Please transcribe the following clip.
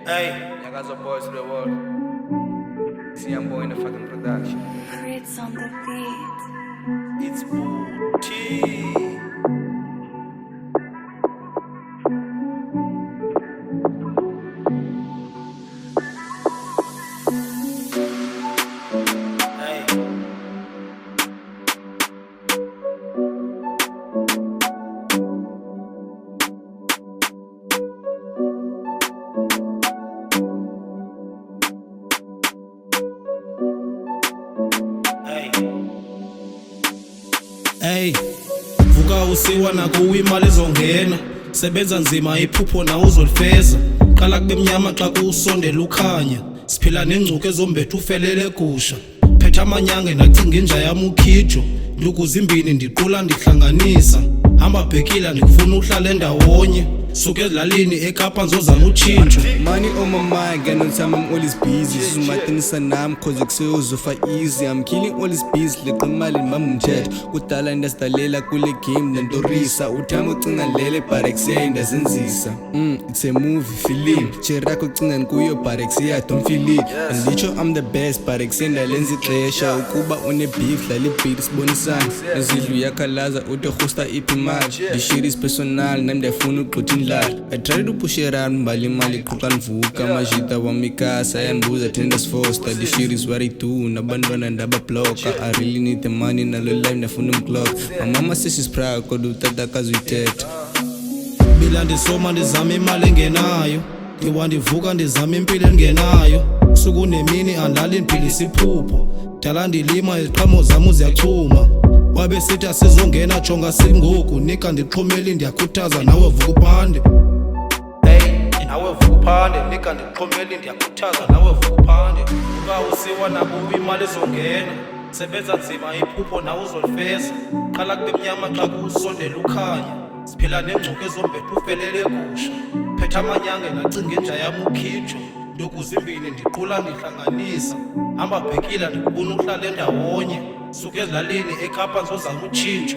Hey, Nyakazo Boys to the world. See, I'm boy in the fucking production. Crits on the beat. It's Booty. Hey. Hey, vuka usiwa nakuwe imali ezongena, sebenza nzima iphupho na uzolifeza. Qala kube mnyama xa kusondela ukhanya, siphila nengcuke ezombetha ufelele gusha. Phetha amanyange nacinga inja yami ukhijo, nduku zimbini ndiqula ndihlanganisa. Hamba bhekila ndikufuna uhlala endawonye, suke ezilalini eKapa ngizozama utshintsho. Money on my mind, got no time, I'm always busy. So my things are numb, cause it's so easy. I'm killing all this beats, like the mali mum jet. Kutala and that's the lela kule game, then Dorisa. Utamo tinga lele parexe and doesn't zisa. It's a movie, film. Cherako tinga and kuyo parexe, I don't feel it. And licho, I'm the best, parexe and the lenzi treasure. Ukuba on a beef, lali beats bonisan. Zilu yakalaza, uto hosta ipimal. The shit is personal, name the phone kutin lad. I try to push it around, bali mali kukan vuka. Majita wa mikasa, and booze attendance foster. The shit is what I do, nabandon and daba blocker. I really need the money, na lo life na funum clock. My mama says she's proud, kodu tata kazuitet. Bila ndisoma ndizama imali engenayo, ndiwa ndivuka ndizama impilo engenayo. Suku nemini andlala ndiphilisa iphupho, dala ndilima iziqhamo zami ziyachuma. Wabe sithi asizongena jonga singoku, nika ndiqhomeli ndiyakhuthaza nawe vuka uphande. Hey, nawe vuka uphande, nika ndiqhomeli ndiyakhuthaza nawe vuka uphande. Vuka usiwa nakuwe imali ezongena, sebenza nzima iphupho na uzolifeza. Qala kube mnyama xa kusondela ukhanya, siphila nengcuke ezombetha ufelele gusha. Phetha amanyange nacinga inja yami ukhijo, nduku zimbini ndiqula ndihlanganisa. Hamba bhekila ndikubuna uhlala endawonye, suke ezilalini eKapa ngizozama utshintsho.